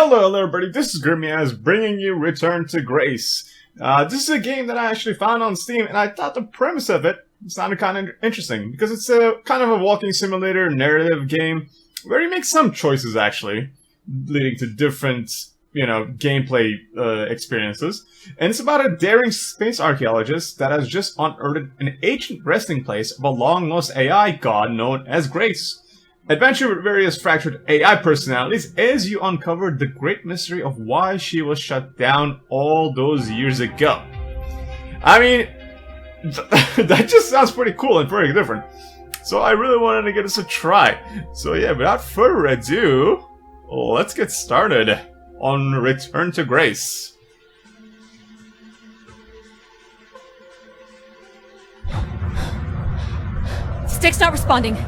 Hello everybody, this is Grimmy bringing you Return to Grace. This is a game that I actually found on Steam, and I thought the premise of it sounded kind of interesting, because it's a kind of a walking simulator narrative game, where you make some choices actually, leading to different, gameplay experiences. And it's about a daring space archaeologist that has just unearthed an ancient resting place of a long-lost AI god known as Grace. Adventure with various fractured AI personalities as you uncover the great mystery of why she was shut down all those years ago. I mean, that just sounds pretty cool and pretty different. So I really wanted to give this a try. So yeah, without further ado, let's get started on Return to Grace. Stick's not responding.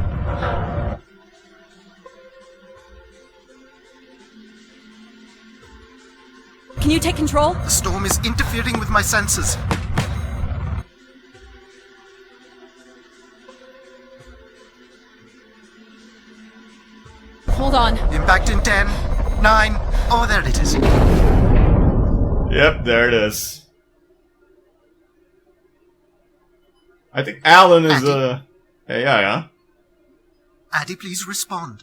Can you take control? The storm is interfering with my senses. Hold on. Impact in 10, 9, oh, there it is. Yep, there it is. I think Alan is AI, huh? Adie, please respond.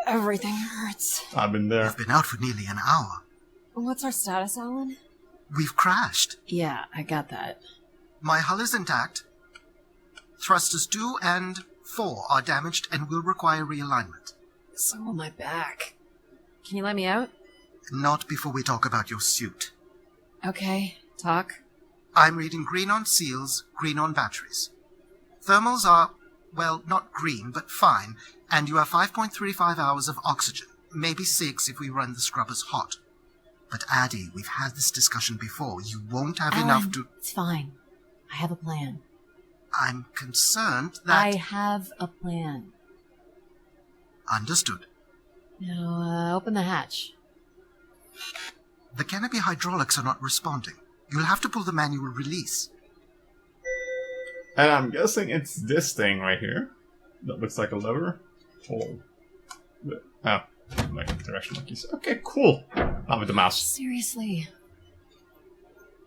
Everything hurts. I've been there. We've been out for nearly an hour. What's our status, Alan? We've crashed. Yeah, I got that. My hull is intact. Thrusters 2 and 4 are damaged and will require realignment. So will my back. Can you let me out? Not before we talk about your suit. Okay, talk. I'm reading green on seals, green on batteries. Thermals are, well, not green, but fine, and you have 5.35 hours of oxygen. Maybe 6 if we run the scrubbers hot. But Adie, we've had this discussion before. You won't have Alan, enough to... It's fine. I have a plan. I'm concerned that... I have a plan. Understood. Now, open the hatch. The canopy hydraulics are not responding. You'll have to pull the manual release. And I'm guessing it's this thing right here. That looks like a lever. Oh, my direction monkeys. Okay, cool. Not with the mouse. Seriously.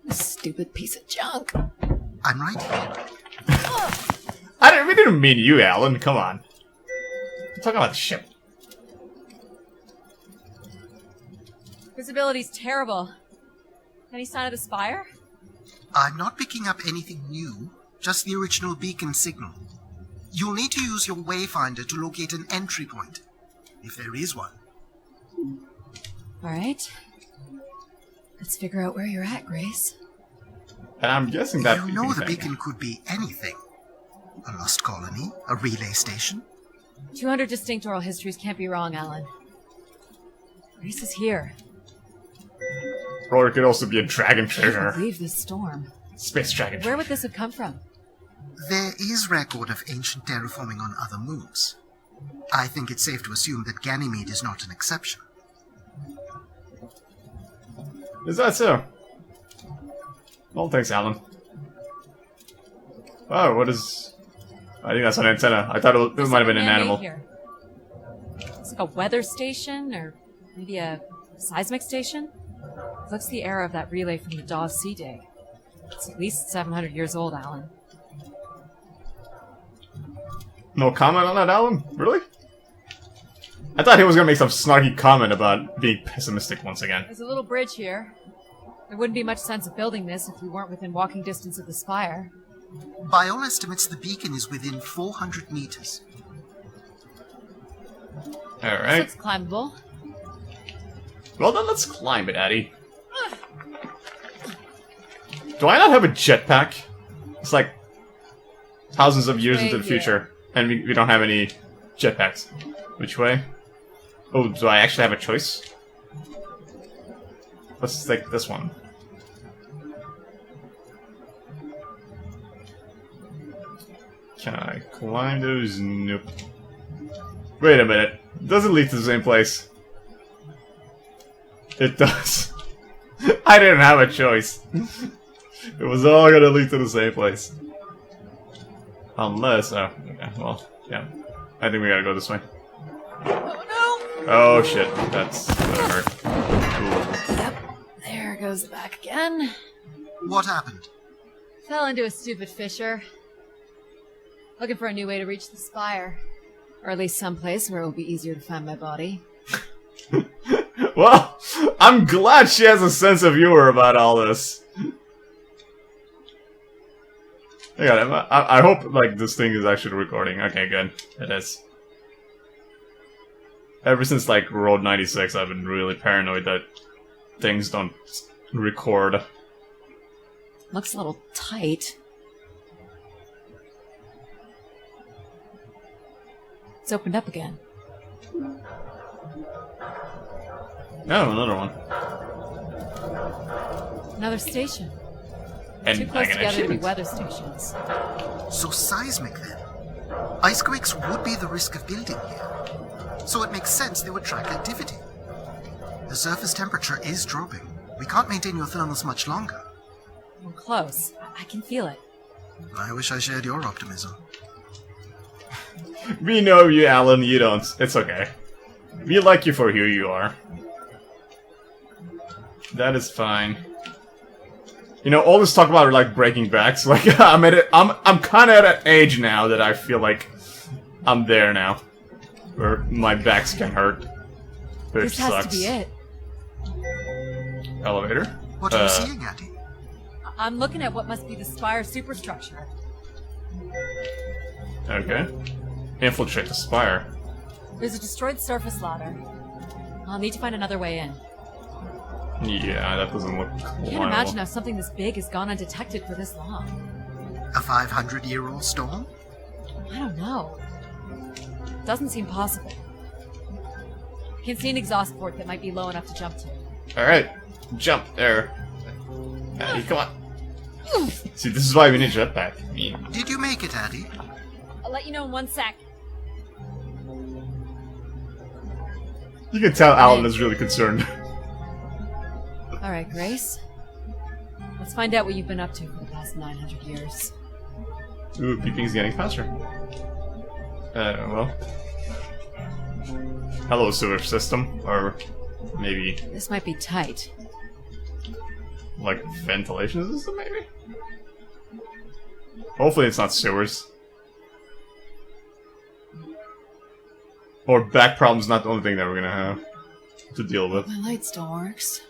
This stupid piece of junk. I'm right here. We didn't mean you, Alan. Come on. We're talking about the ship. Visibility's terrible. Any sign of the spire? I'm not picking up anything new, just the original beacon signal. You'll need to use your wayfinder to locate an entry point, if there is one. Alright. Let's figure out where you're at, Grace. And I'm guessing that You know the beacon could be anything. A lost colony, a relay station. 200 distinct oral histories can't be wrong, Alan. Grace is here. Or it could also be a dragon I treasure. can't believe this storm. Space dragon treasure. Where would this have come from? There is record of ancient terraforming on other moons. I think it's safe to assume that Ganymede is not an exception. Is that so? Well, thanks, Alan. Oh, what is... I think that's an antenna. I thought it might have been an animal. Here. It's like a weather station, or maybe a seismic station. Looks the era of that relay from the Dawes Sea Day. It's at least 700 years old, Alan. No comment on that, Alan? Really? I thought he was gonna make some snarky comment about being pessimistic once again. There's a little bridge here. There wouldn't be much sense of building this if we weren't within walking distance of the spire. By all estimates, the beacon is within 400 meters. Alright. This looks climbable. Well then, let's climb it, Adie. Do I not have a jetpack? It's like thousands of years into the future, and we don't have any jetpacks. Which way? Oh, do I actually have a choice? Let's take this one. Can I climb those? Nope. Wait a minute. It doesn't lead to the same place. It does. I didn't have a choice. It was all gonna lead to the same place. Unless, oh, okay, well, yeah. I think we gotta go this way. Oh Oh shit, that's hurt. Cool. Yep, there goes the back again. What happened? Fell into a stupid fissure. Looking for a new way to reach the spire. Or at least someplace where it will be easier to find my body. Well, I'm glad she has a sense of humor about all this. Hang on, I hope like this thing is actually recording. Okay, good. It is. Ever since like Road 96, I've been really paranoid that things don't record. Looks a little tight. It's opened up again. Oh, another one. Another station. And Too I close can together to be achieve it. weather stations. So seismic then. Icequakes would be the risk of building here. So it makes sense they would track activity. The surface temperature is dropping. We can't maintain your thermals much longer. We're close. I can feel it. I wish I shared your optimism. We know you, Alan. You don't. It's okay. We like you for who you are. That is fine. You know, all this talk about like breaking backs. Like I'm kind of at an age now that I feel like I'm there now, where my backs can hurt. Which This has sucks. to be it. Elevator. What are you seeing, Adie? I'm looking at what must be the spire superstructure. Okay. Infiltrate the spire. There's a destroyed surface ladder. I'll need to find another way in. Yeah, that doesn't look I cool. can't imagine how something this big has gone undetected for this long. A 500-year-old storm? I don't know. Doesn't seem possible. I can see an exhaust port that might be low enough to jump to. Alright, jump there. Addy, come on. See, this is why we need jetpack. I mean, Did you make it, Adie? I'll let you know in 1 sec. you can tell Alan is really concerned. Alright, Grace. Let's find out what you've been up to for the past 900 years. Ooh, beeping's getting faster. Well. Hello, sewer system. Or maybe, This might be tight. like, ventilation system, maybe? Hopefully it's not sewers. Or back problems not the only thing that we're gonna have to deal with. My light still works.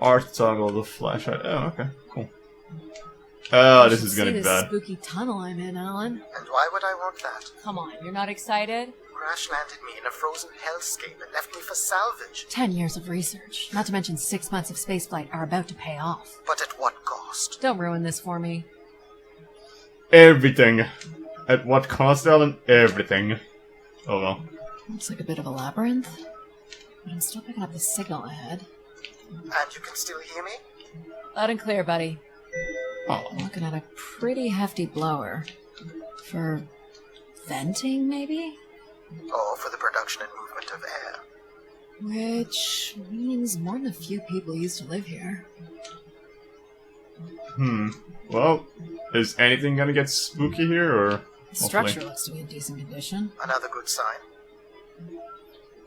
Art toggle the flashlight. Oh, okay, cool. Oh, this is gonna be this bad. spooky tunnel I'm in, Alan. And why would I want that? Come on, you're not excited? Crash landed me in a frozen hellscape and left me for salvage. 10 years of research, not to mention 6 months of spaceflight, are about to pay off. But at what cost? Don't ruin this for me. Everything. At what cost, Alan? Everything. Oh well. Looks like a bit of a labyrinth, but I'm still picking up the signal ahead. And you can still hear me? Loud and clear, buddy. Oh. I'm looking at a pretty hefty blower. For venting, maybe? Or for the production and movement of air? Which means more than a few people used to live here. Well, is anything gonna get spooky here, or... The structure looks to be in decent condition. Another good sign.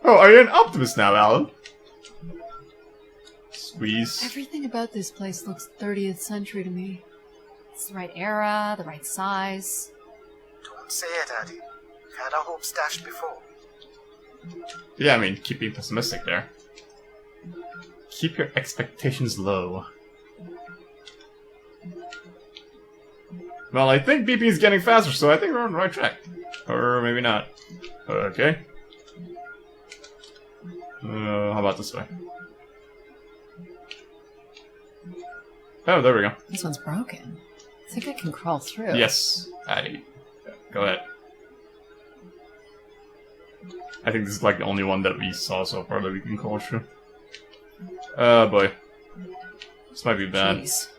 Oh, are you an optimist now, Alan? Squeeze. Everything about this place looks 30th century to me. It's the right era, the right size. Don't say it, Adie. We've had our hopes dashed before. Yeah, I mean, keep being pessimistic there. Keep your expectations low. Well, I think BP is getting faster, so I think we're on the right track. Or maybe not. Okay. How about this way? Oh, there we go. This one's broken. I think I can crawl through. Yes, Addy. Go ahead. I think this is like the only one that we saw so far that we can crawl through. Oh boy. This might be bad. Jeez.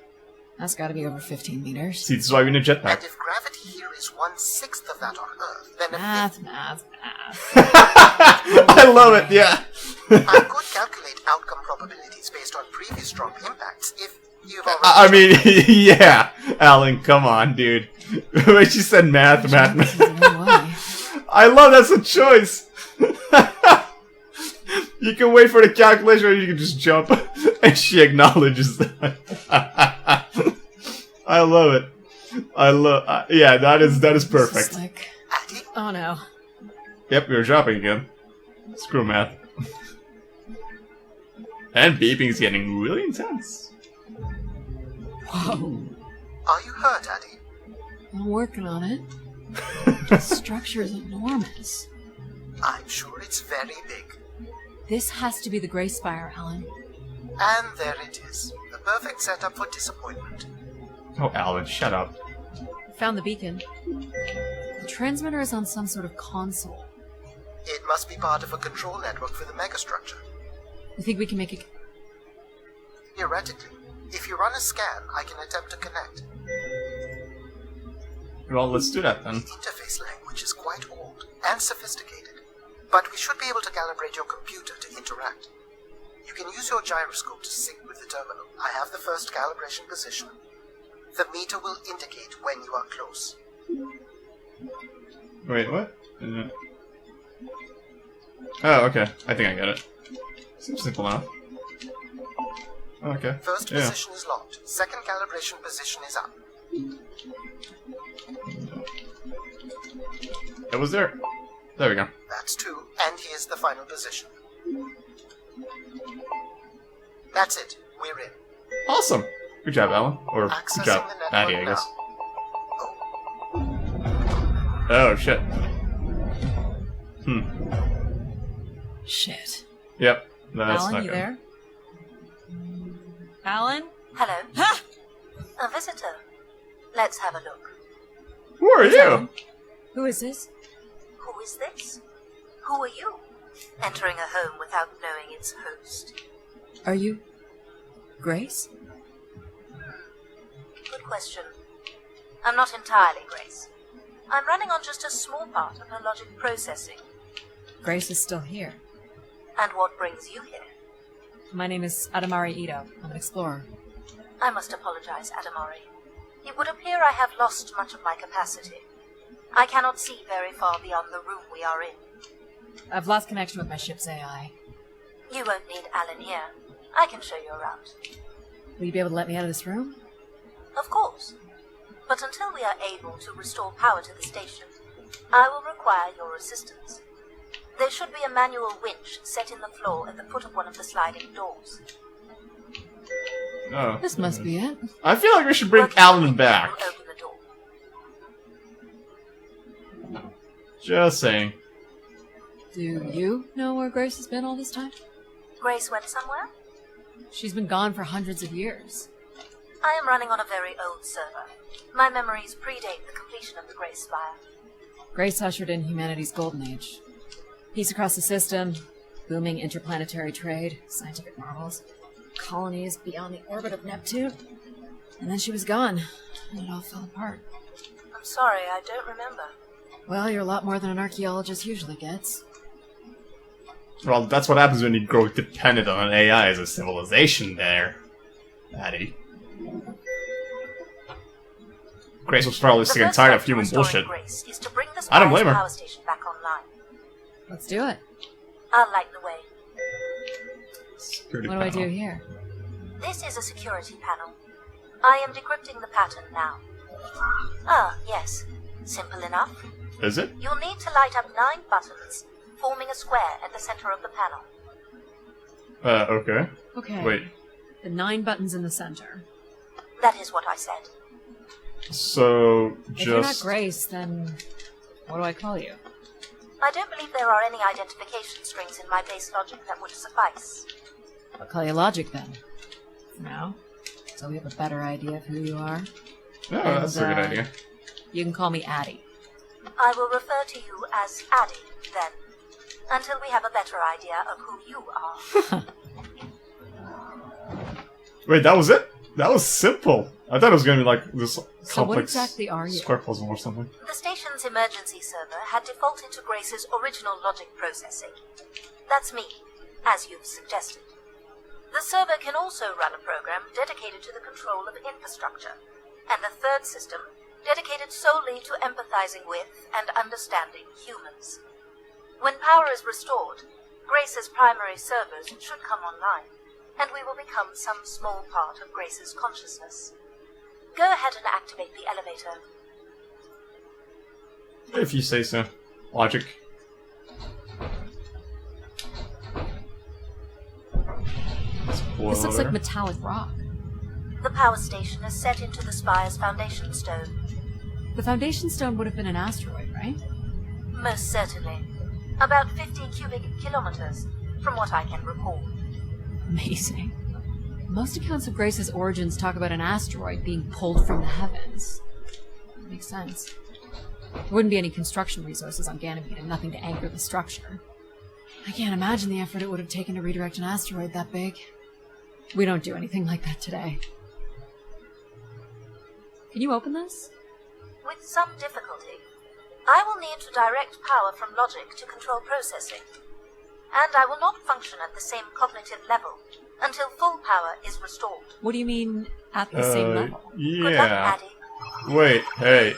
That's gotta be over 15 meters. See, this is why we need And jetpack. if gravity here is 1/6 of that on Earth, then a Math, math, math. I love it, yeah. I could calculate outcome probabilities based on previous strong impacts if you've already... I mean, yeah. Alan, come on, dude. When she said math. No way. I love that's a choice. You can wait for the calculation or you can just jump. And she acknowledges that. I love it. Yeah, that is perfect. Like, Adie? oh no. Yep, we were dropping again. Screw math. And beeping is getting really intense. Whoa. Are you hurt, Adie? I'm working on it. The structure is enormous. I'm sure it's very big. This has to be the Gray Spire, Alan. And there it is. The perfect setup for disappointment. Oh, Alan, shut up. Found the beacon. The transmitter is on some sort of console. It must be part of a control network for the megastructure. You think we can make it? Theoretically, if you run a scan, I can attempt to connect. Well, let's do that then. The interface language is quite old and sophisticated, but we should be able to calibrate your computer to interact. You can use your gyroscope to sync with the terminal. I have the first calibration position. The meter will indicate when you are close. Wait, what? Oh, okay. I think I get it. Seems simple enough. Okay. First position is locked. Second calibration position is up. It was there. There we go. That's 2, and here's the final position. That's it. We're in. Awesome. Good job, Alan. Or Accessing good job, the network Adie, I guess. now. Oh, shit. Shit. Yep. No, that's Alan, not you good. there? Alan? Hello. Ha! A visitor. Let's have a look. Who are you? Who is this? Who is this? Who are you? Entering a home without knowing its host. Are you Grace? Good question. I'm not entirely Grace. I'm running on just a small part of her logic processing. Grace is still here. And what brings you here? My name is Adie Ito. I'm an explorer. I must apologize, Adamari. It would appear I have lost much of my capacity. I cannot see very far beyond the room we are in. I've lost connection with my ship's AI. You won't need Alan here. I can show you around. Will you be able to let me out of this room? Of course. But until we are able to restore power to the station, I will require your assistance. There should be a manual winch set in the floor at the foot of one of the sliding doors. Oh. This must be it. I feel like we should bring Working Alan with back. you will open the door. Just saying. Do you know where Grace has been all this time? Grace went somewhere? She's been gone for hundreds of years. I am running on a very old server. My memories predate the completion of the Grey Spire. Grace ushered in humanity's golden age. Peace across the system, booming interplanetary trade, scientific marvels, colonies beyond the orbit of Neptune. And then she was gone, and it all fell apart. I'm sorry, I don't remember. Well, you're a lot more than an archaeologist usually gets. Well, that's what happens when you grow dependent on an AI as a civilization there, Adie. Grace was probably The sick and first tired step of to human restoring bullshit. Grace is to bring the I don't Spire's blame her. power station back online. Let's do it. I'll light the way. Security What do I panel. do here? This is a security panel. I am decrypting the pattern now. Ah, yes. Simple enough. Is it? You'll need to light up 9 buttons, forming a square at the center of the panel. Okay. Okay. Wait. The 9 buttons in the center. That is what I said. So, If you're not just... Grace, then what do I call you? I don't believe there are any identification strings in my base logic that would suffice. I'll call you Logic then. For now. So we have a better idea of who you are. No, And, that's a good idea. You can call me Adie. I will refer to you as Adie, then, until we have a better idea of who you are. Wait, that was it? That was simple. I thought it was gonna be like this So what complex exactly are you? square puzzle or something. The station's emergency server had defaulted to Grace's original logic processing. That's me, as you've suggested. The server can also run a program dedicated to the control of infrastructure, and a third system dedicated solely to empathizing with and understanding humans. When power is restored, Grace's primary servers should come online, and we will become some small part of Grace's consciousness. Go ahead and activate the elevator. If you say so. Logic. This looks like metallic rock. The power station is set into the spire's foundation stone. The foundation stone would have been an asteroid, right? Most certainly. About 50 cubic kilometers, from what I can recall. Amazing. Most accounts of Grace's origins talk about an asteroid being pulled from the heavens. Makes sense. There wouldn't be any construction resources on Ganymede and nothing to anchor the structure. I can't imagine the effort it would have taken to redirect an asteroid that big. We don't do anything like that today. Can you open this? With some difficulty. I will need to direct power from logic to control processing. And I will not function at the same cognitive level until full power is restored. What do you mean, at the same level? Yeah. Good luck, Adie. Wait, hey.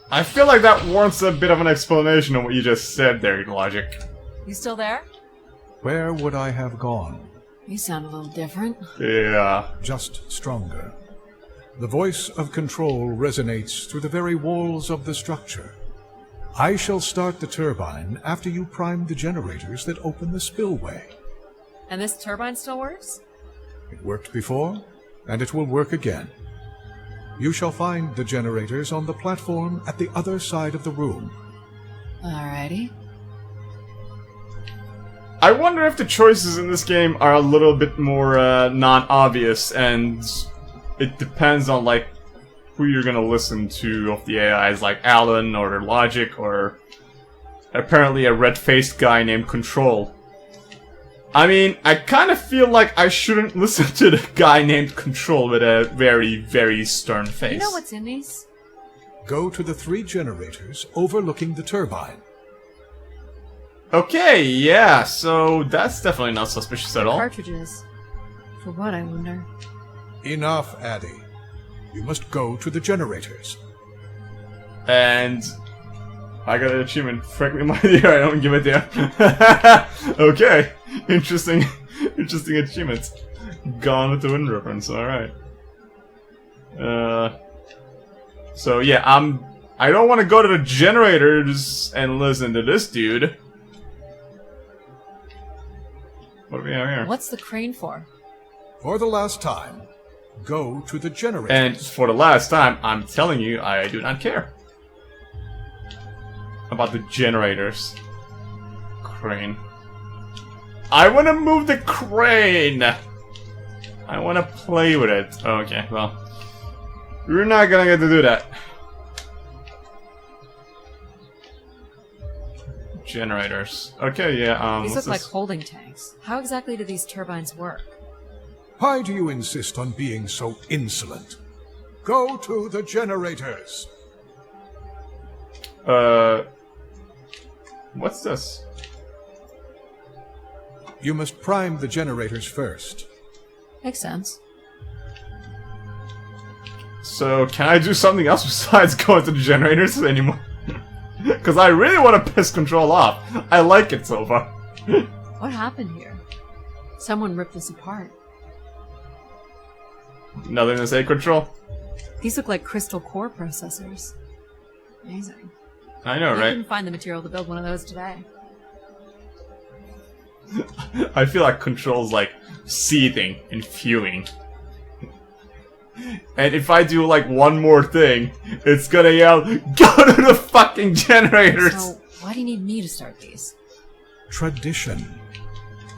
I feel like that warrants a bit of an explanation of what you just said there, Logic. You still there? Where would I have gone? You sound a little different. Yeah. Just stronger. The voice of control resonates through the very walls of the structure. I shall start the turbine after you prime the generators that open the spillway. And this turbine still works? It worked before, and it will work again. You shall find the generators on the platform at the other side of the room. Alrighty. I wonder if the choices in this game are a little bit more non-obvious, and it depends on, like, who you're gonna listen to of the AIs, like Alan or Logic, or apparently a red-faced guy named Control. I mean, I kind of feel like I shouldn't listen to the guy named Control with a very, very stern face. You know what's in these? Go to the 3 generators overlooking the turbine. Okay, yeah, so that's definitely not suspicious at all. Cartridges. For what, I wonder? Enough, Adie. You must go to the generators. And I got an achievement. Frankly, my dear, I don't give a damn. Okay, interesting achievement. Gone with the Wind reference. All right. So yeah, I don't want to go to the generators and listen to this dude. What do we have here? What's the crane for? For the last time, go to the generators. And for the last time, I'm telling you, I do not care about the generators. Crane. I want to move the crane! I want to play with it. Okay, well. We're not gonna get to do that. Generators. Okay, yeah, These look like holding tanks. How exactly do these turbines work? Why do you insist on being so insolent? Go to the generators. What's this? You must prime the generators first. Makes sense. So, can I do something else besides going to the generators anymore? Because I really want to piss Control off. I like it so far. What happened here? Someone ripped this apart. Nothing to say, Control? These look like crystal core processors. Amazing. I know, I right? didn't find the material to build one of those today. I feel like Control's like seething and fuming. And if I do like one more thing, it's gonna yell, "Go to the fucking generators!" So, why do you need me to start these? Tradition.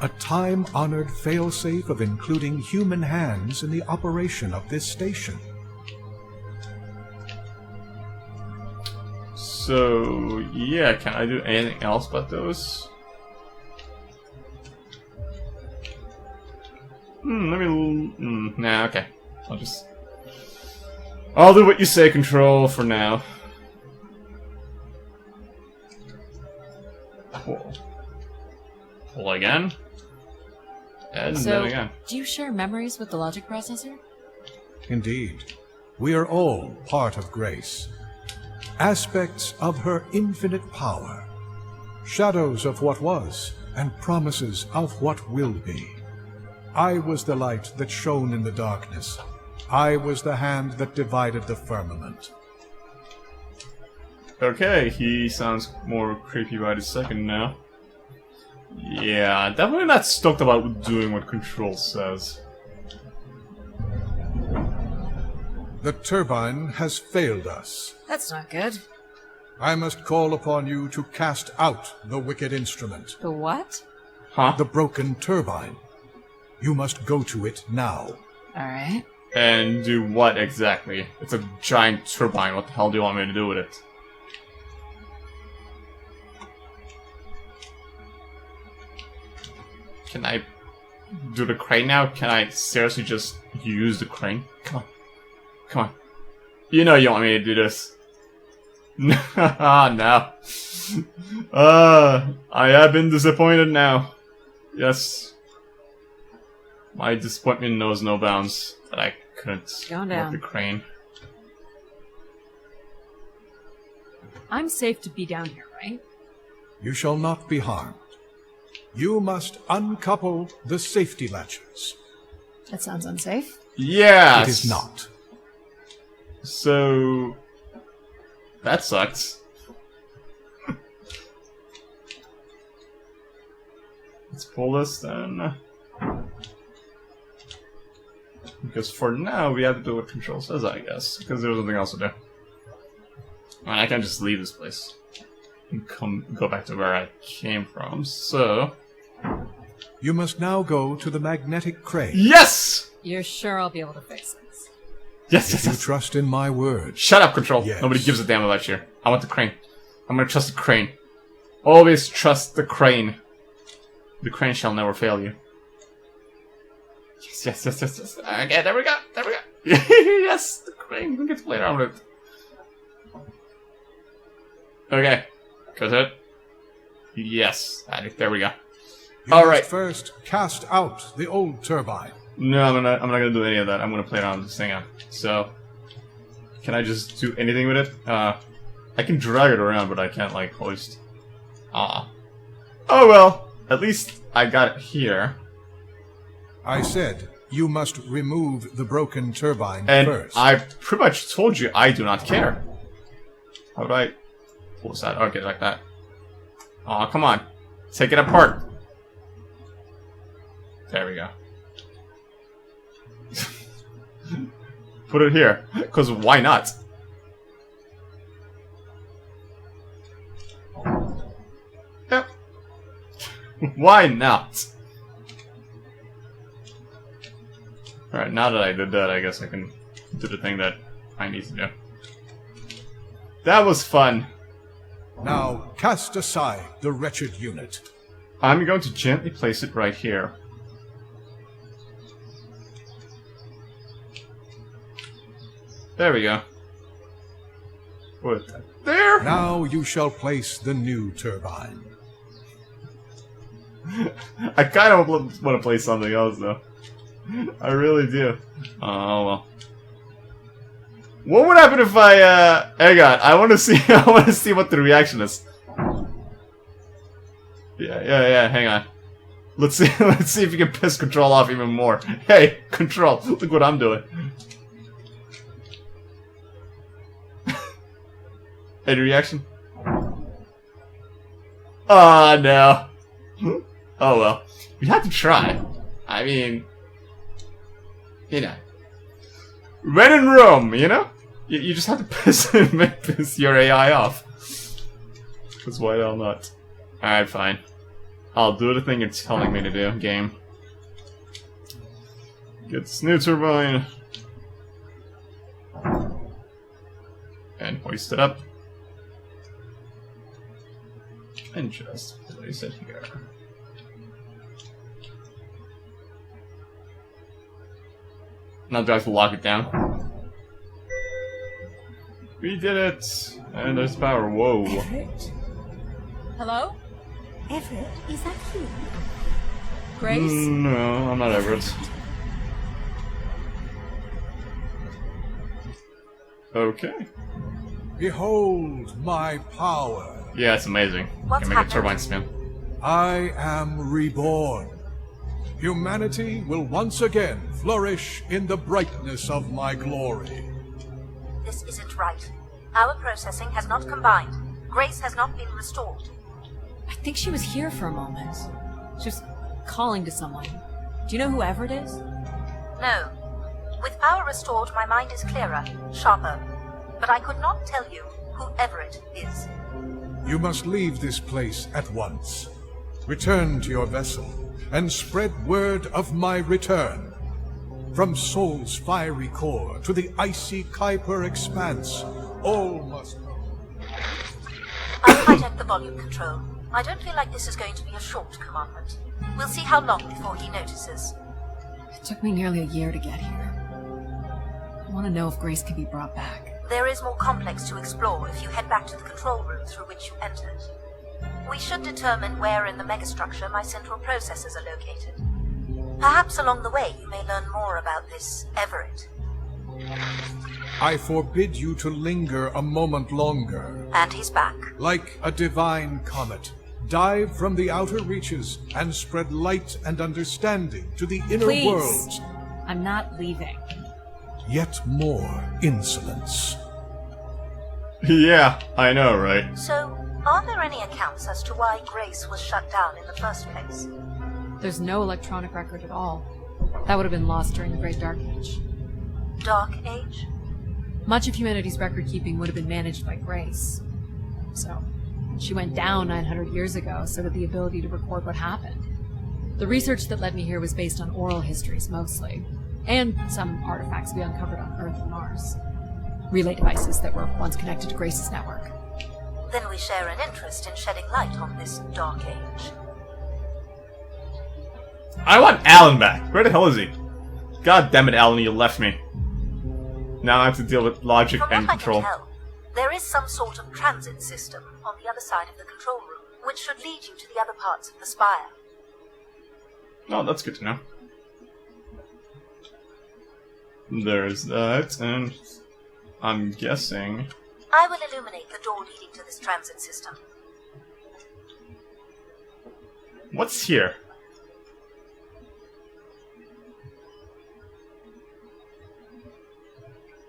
A time-honored failsafe of including human hands in the operation of this station. So, yeah, can I do anything else but those? Nah, okay. I'll do what you say, Control, for now. Pull again. And then again. Do you share memories with the logic processor? Indeed. We are all part of Grace. Aspects of her infinite power. shadows of what was, and promises of what will be. I was the light that shone in the darkness. I was the hand that divided the firmament. Okay, he sounds more creepy by the second now. Yeah, definitely not stoked about doing what Control says. The turbine has failed us. That's not good. I must call upon you to cast out the wicked instrument. The what? Huh? The broken turbine. You must go to it now. Alright. And do what exactly? It's a giant turbine. What the hell do you want me to do with it? Can I do the crane now? Can I seriously just use the crane? Come on. Come on. You know you want me to do this. No. I have been disappointed now. Yes. My disappointment knows no bounds that I couldn't work the crane. I'm safe to be down here, right? You shall not be harmed. You must uncouple the safety latches. That sounds unsafe. Yes! It is not. So... that sucks. Let's pull this then. Because for now, we have to do what Control says, I guess. Because there's nothing else to do. And I can't just leave this place. And go back to where I came from, so... You must now go to the magnetic crane. Yes! You're sure I'll be able to fix this? Yes, You trust in my word. Shut up, Control. Yes. Nobody gives a damn about you. I want the crane. I'm gonna trust the crane. Always trust the crane. The crane shall never fail you. Yes. Okay, there we go. Yes, the crane. We get to play around with it. Okay. Go to it. Yes. There we go. You must first cast out the old turbine. No, I'm not gonna do any of that. I'm gonna play around with this thing out. So, can I just do anything with it? I can drag it around, but I can't like hoist. Oh well. At least I got it here. I said you must remove the broken turbine And first. I pretty much told you I do not care. How do I pull this out? Okay, like that. Oh, come on. Take it apart. There we go. Put it here. Because why not? Yep. Why not? Alright, now that I did that, I guess I can do the thing that I need to do. That was fun. Now cast aside the wretched unit. I'm going to gently place it right here. There we go. Put that there. Now you shall place the new turbine. I kind of want to play something else, though. I really do. Oh well. What would happen if I? Hang on. I want to see. I want to see what the reaction is. Yeah. Hang on. Let's see. Let's see if you can piss Control off even more. Hey, Control! Look what I'm doing. Any reaction? Oh no. Oh well. We have to try. I mean, you know. When in Rome, you know? You just have to piss your AI off. Because why the hell not? Alright, fine. I'll do the thing you're telling me to do, game. Get this new turbine. And hoist it up. And just place it here. Now do I have to lock it down? We did it! And there's power. Whoa. Everett? Hello? Everett, is that you? Grace? No, I'm not Everett. Okay. Behold my power. Yeah, it's amazing. What's Can make a happened? turbine spin. I am reborn. Humanity will once again flourish in the brightness of my glory. This isn't right. Our processing has not combined. Grace has not been restored. I think she was here for a moment. She was calling to someone. Do you know whoever it is? No. With power restored, my mind is clearer, sharper. But I could not tell you whoever it is. You must leave this place at once. Return to your vessel, and spread word of my return. From Sol's fiery core to the icy Kuiper expanse, all must know. I'll hijack the volume control. I don't feel like this is going to be a short commandment. We'll see how long before he notices. It took me nearly a year to get here. I want to know if Grace can be brought back. There is more complex to explore if you head back to the control room through which you entered. We should determine where in the megastructure my central processors are located. Perhaps along the way you may learn more about this Everett. I forbid you to linger a moment longer. And he's back. Like a divine comet, dive from the outer reaches and spread light and understanding to the inner Please. worlds. I'm not leaving. Yet more insolence. Yeah, I know, right? So, are there any accounts as to why Grace was shut down in the first place? There's no electronic record at all. That would have been lost during the Great Dark Age. Dark Age? Much of humanity's record keeping would have been managed by Grace. So, she went down 900 years ago, so did the ability to record what happened. The research that led me here was based on oral histories mostly, and some artifacts we uncovered on Earth and Mars. Relay devices that were once connected to Grace's network. Then we share an interest in shedding light on this Dark Age. I want Alan back. Where the hell is he? God damn it, Alan, you left me. Now I have to deal with logic From and what I control. can tell, there is some sort of transit system on the other side of the control room, which should lead you to the other parts of the spire. Oh, that's good to know. There's that, and I'm guessing... I will illuminate the door leading to this transit system. What's here?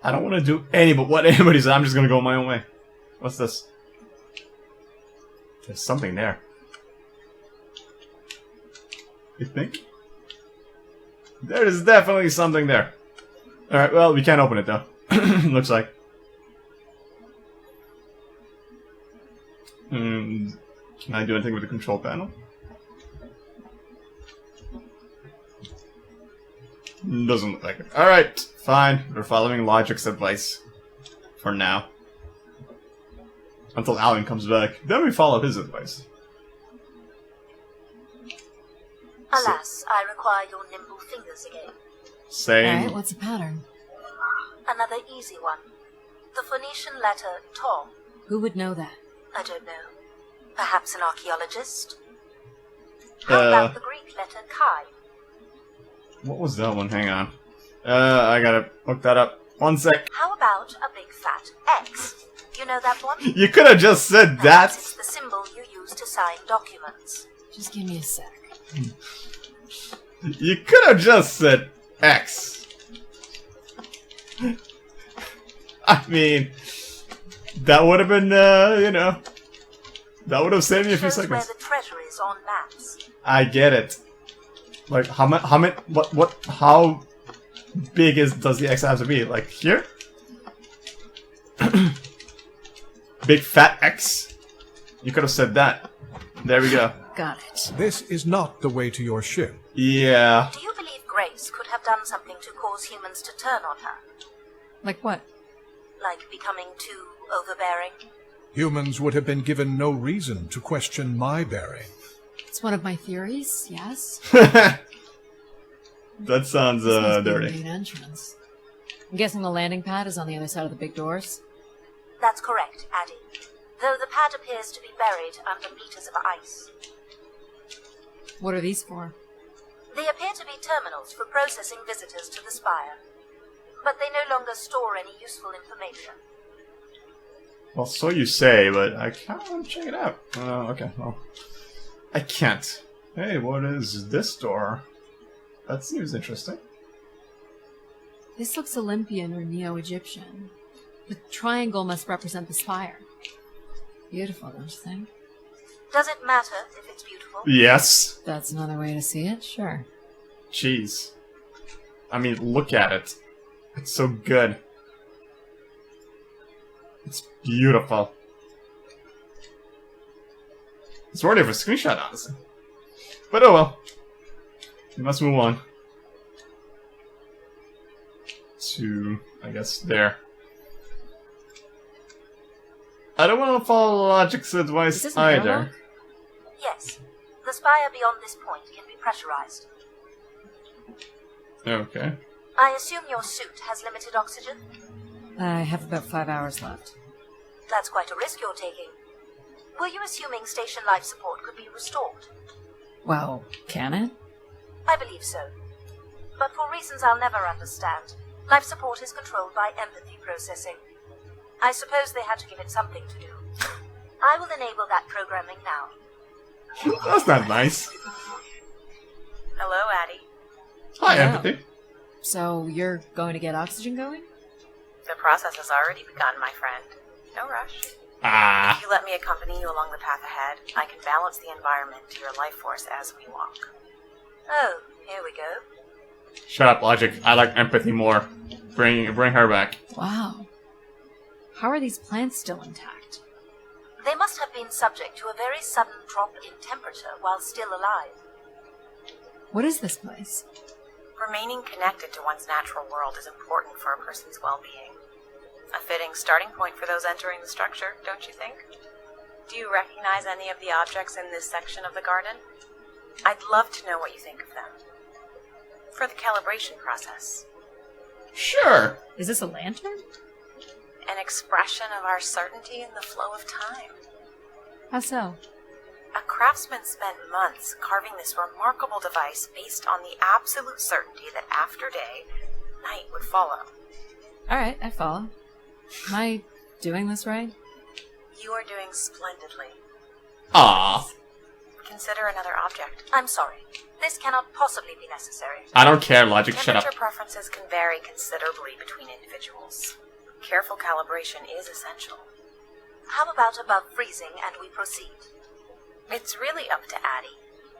I don't want to do any but what anybody said. I'm just gonna go my own way. What's this? There's something there. You think? There is definitely something there. Alright, well, we can't open it though. Looks like. Can I do anything with the control panel? Doesn't look like it. Alright, fine. We're following logic's advice. For now. Until Alan comes back. Then we follow his advice. Alas, I require your nimble fingers again. Same. Alright, what's the pattern? Another easy one. The Phoenician letter Tom. Who would know that? I don't know. Perhaps an archaeologist? How about the Greek letter Chi? What was that one? Hang on. I gotta look that up. One sec. How about a big fat X? You know that one? You could have just said Perhaps that. it's the symbol you use to sign documents. Just give me a sec. You could have just said X. I mean, that would have been, you know, that would have saved me a few Shows where seconds. the treasure is on maps. I get it. Like, how big does the X have to be? Like, here? Big fat X? You could have said that. There we go. Got it. This is not the way to your ship. Yeah. Do you believe Grace could have done something to cause humans to turn on her? Like what? Like becoming too overbearing? Humans would have been given no reason to question my bearing. It's one of my theories, yes? That sounds, This must be the dirty. main entrance. I'm guessing the landing pad is on the other side of the big doors? That's correct, Adie. Though the pad appears to be buried under meters of ice. What are these for? They appear to be terminals for processing visitors to the spire. But they no longer store any useful information. Well, so you say, but I kind of want to check it out. Okay, well, I can't. Hey, what is this door? That seems interesting. This looks Olympian or Neo-Egyptian. The triangle must represent the spire. Beautiful, don't you think? Does it matter if it's beautiful? Yes. That's another way to see it, sure. Jeez. I mean, look at it. It's so good. It's beautiful. It's worthy of a screenshot, honestly. But oh well. We must move on. To, I guess, there. I don't want to follow Logic's advice either. Yes. The spire beyond this point can be pressurized. Okay. I assume your suit has limited oxygen? I have about 5 hours left. That's quite a risk you're taking. Were you assuming station life support could be restored? Well, can it? I believe so. But for reasons I'll never understand, life support is controlled by empathy processing. I suppose they had to give it something to do. I will enable that programming now. That's not nice. Hello, Adie. Hi, Hello. Empathy. So, you're going to get oxygen going? The process has already begun, my friend. No rush. Ah. If you let me accompany you along the path ahead, I can balance the environment to your life force as we walk. Oh, here we go. Shut up, Logic. I like Empathy more. Bring her back. Wow. How are these plants still intact? They must have been subject to a very sudden drop in temperature while still alive. What is this place? Remaining connected to one's natural world is important for a person's well-being. A fitting starting point for those entering the structure, don't you think? Do you recognize any of the objects in this section of the garden? I'd love to know what you think of them. For the calibration process. Sure. Is this a lantern? An expression of our certainty in the flow of time. How so? A craftsman spent months carving this remarkable device based on the absolute certainty that after day, night would follow. Alright, I follow. Am I doing this right? You are doing splendidly. Ah. Consider another object. I'm sorry. This cannot possibly be necessary. I don't care, Logic. Shut up. Temperature preferences can vary considerably between individuals. Careful calibration is essential. How about above freezing and we proceed? It's really up to Adie.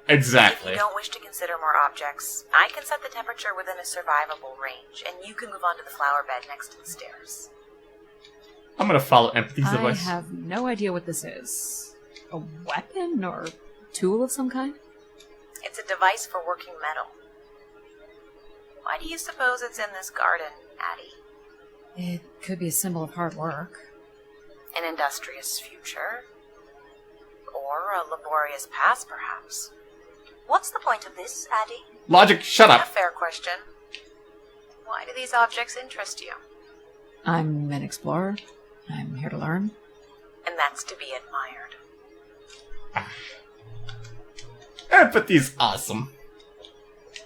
Exactly. If you don't wish to consider more objects, I can set the temperature within a survivable range, and you can move on to the flower bed next to the stairs. I'm gonna follow Empathy's I advice. have no idea what this is. A weapon or tool of some kind? It's a device for working metal. Why do you suppose it's in this garden, Adie? It could be a symbol of hard work. An industrious future? Or a laborious past, perhaps? What's the point of this, Adie? Logic, shut A up. fair question. Why do these objects interest you? I'm an explorer. I'm here to learn. And that's to be admired. Empathy's awesome.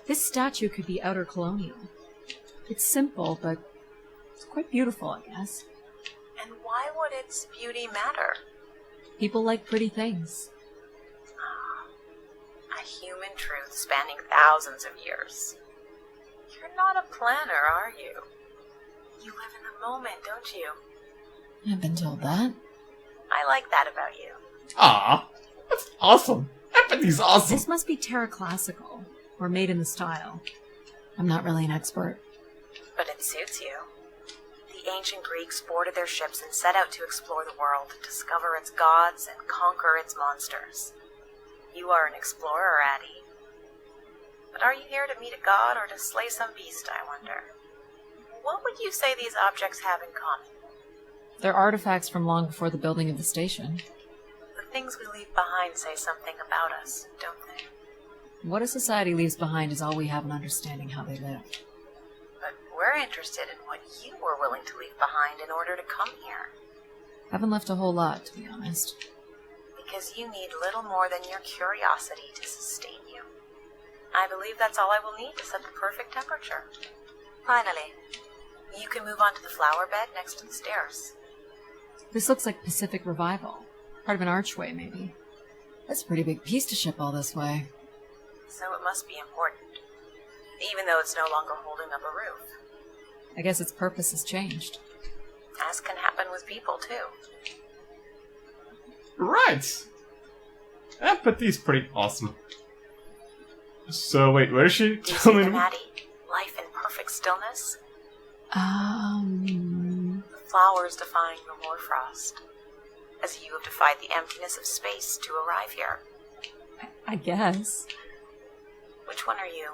This statue could be outer colonial. It's simple, but it's quite beautiful, I guess. And why would its beauty matter? People like pretty things. A human truth spanning thousands of years. You're not a planner, are you? You live in the moment, don't you? I've been told that. I like that about you. Ah, that's awesome. Empathy's awesome. This must be Terra Classical, or made in the style. I'm not really an expert. But it suits you. The ancient Greeks boarded their ships and set out to explore the world, discover its gods, and conquer its monsters. You are an explorer, Adie. But are you here to meet a god or to slay some beast, I wonder? What would you say these objects have in common? They're artifacts from long before the building of the station. The things we leave behind say something about us, don't they? What a society leaves behind is all we have in understanding how they live. But we're interested in what you were willing to leave behind in order to come here. Haven't left a whole lot, to be honest. Because you need little more than your curiosity to sustain you. I believe that's all I will need to set the perfect temperature. Finally. You can move on to the flower bed next to the stairs. This looks like Pacific Revival. Part of an archway, maybe. That's a pretty big piece to ship all this way. So it must be important, even though it's no longer holding up a roof. I guess its purpose has changed. As can happen with people, too. Right! Empathy's pretty awesome. So, wait, where is she? Do you see the Natty? Life in perfect stillness? The flowers defying the hoarfrost, as you have defied the emptiness of space to arrive here. I guess. Which one are you?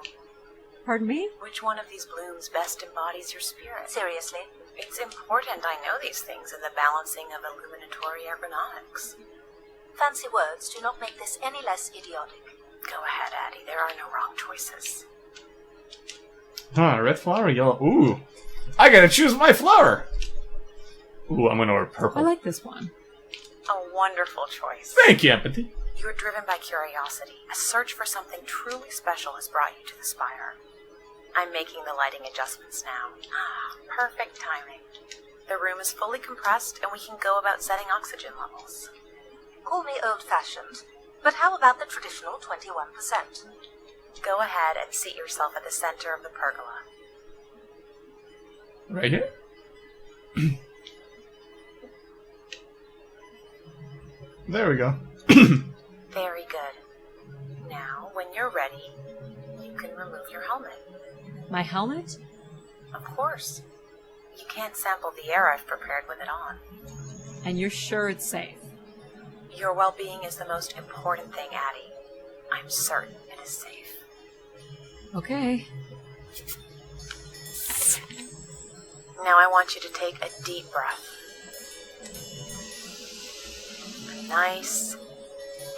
Pardon me? Which one of these blooms best embodies your spirit? Seriously? It's important I know these things in the balancing of illuminatory ergonomics. Fancy words do not make this any less idiotic. Go ahead, Adie. There are no wrong choices. Huh, red flower, yellow. Ooh! I gotta choose my flower! Ooh, I'm gonna wear purple. I like this one. A wonderful choice. Thank you, Empathy. You are driven by curiosity. A search for something truly special has brought you to the spire. I'm making the lighting adjustments now. Ah, perfect timing. The room is fully compressed, and we can go about setting oxygen levels. Call me old-fashioned, but how about the traditional 21%? Go ahead and seat yourself at the center of the pergola. Right here? There we go. Very good. Now, when you're ready, you can remove your helmet. My helmet? Of course. You can't sample the air I've prepared with it on. And you're sure it's safe? Your well-being is the most important thing, Adie. I'm certain it is safe. Okay. Now I want you to take a deep breath. A nice,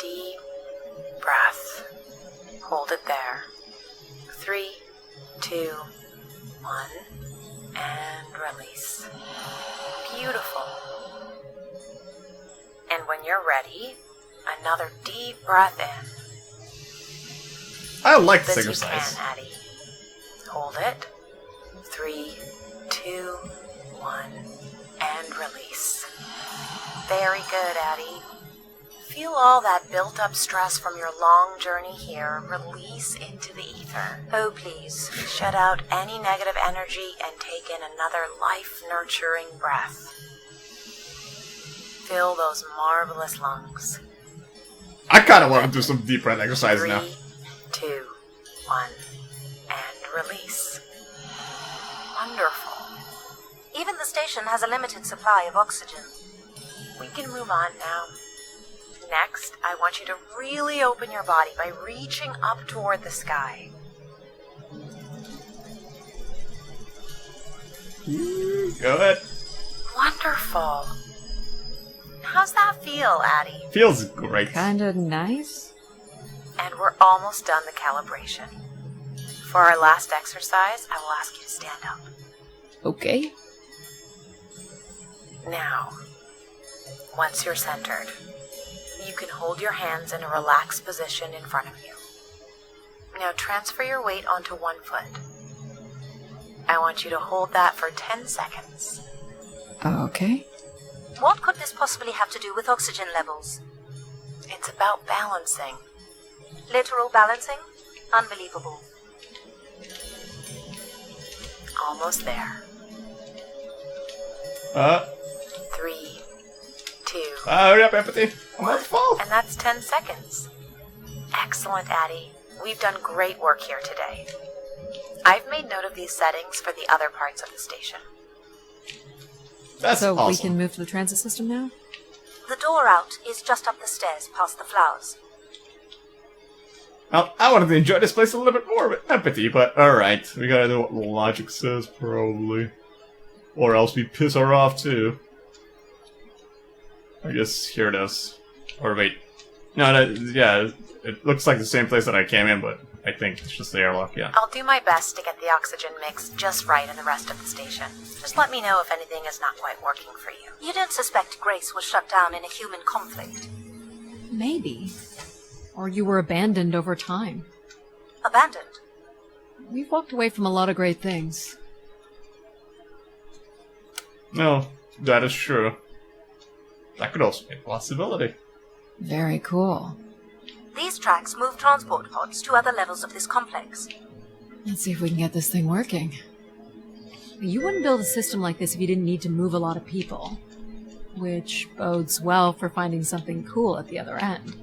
deep breath. Hold it there. 3, 2, 1, and release. Beautiful. And when you're ready, another deep breath in. I like this As you exercise. can, Adie. Hold it. 3, 2, 1, and release. Very good, Adie. Feel all that built-up stress from your long journey here release into the ether. Oh, please. Shut out any negative energy and take in another life-nurturing breath. Fill those marvelous lungs. I kind of want to do some deep breath exercises 3, now. 2, 1, and release. Wonderful. Even the station has a limited supply of oxygen. We can move on now. Next, I want you to really open your body by reaching up toward the sky. Go ahead. Wonderful. How's that feel, Adie? Feels great. Kinda nice? And we're almost done the calibration. For our last exercise, I will ask you to stand up. Okay. Now, once you're centered, you can hold your hands in a relaxed position in front of you. Now transfer your weight onto one foot. I want you to hold that for 10 seconds. Okay. What could this possibly have to do with oxygen levels? It's about balancing. Literal balancing? Unbelievable. Almost there. 3, 2, Hurry up, Empathy. I'm about to fall. and that's 10 seconds. Excellent, Adie. We've done great work here today. I've made note of these settings for the other parts of the station. That's So awesome. we can move to the transit system now? The door out is just up the stairs past the flowers. Well, I wanted to enjoy this place a little bit more with Empathy, but alright. We gotta do what logic says, probably. Or else we piss her off, too. I guess here it is. Or wait. No, yeah, it looks like the same place that I came in, but I think it's just the airlock, yeah. I'll do my best to get the oxygen mix just right in the rest of the station. Just let me know if anything is not quite working for you. You don't suspect Grace was shut down in a human conflict? Maybe. Or you were abandoned over time. Abandoned? We've walked away from a lot of great things. No, that is true. That could also be a possibility. Very cool. These tracks move transport pods to other levels of this complex. Let's see if we can get this thing working. You wouldn't build a system like this if you didn't need to move a lot of people. Which bodes well for finding something cool at the other end.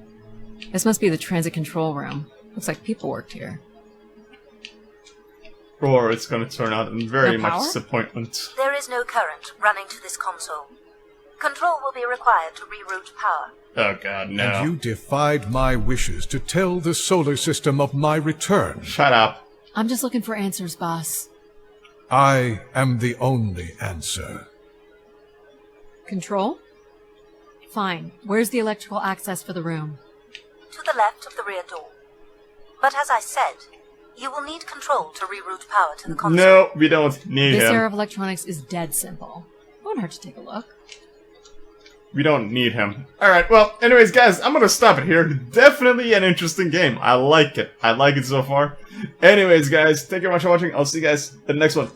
This must be the transit control room. Looks like people worked here. Or it's going to turn out in very No much power? disappointment. There is no current running to this console. Control will be required to reroute power. Oh god, no. And you defied my wishes to tell the solar system of my return. Shut up. I'm just looking for answers, boss. I am the only answer. Control? Fine. Where's the electrical access for the room? To the left of the rear door. But as I said, you will need control to reroute power to the console. No, we don't need This him. era of electronics is dead simple. Won't hurt to take a look. We don't need him. Alright, well, anyways, guys, I'm gonna stop it here. Definitely an interesting game. I like it. I like it so far. Anyways, guys, thank you very much for watching. I'll see you guys in the next one.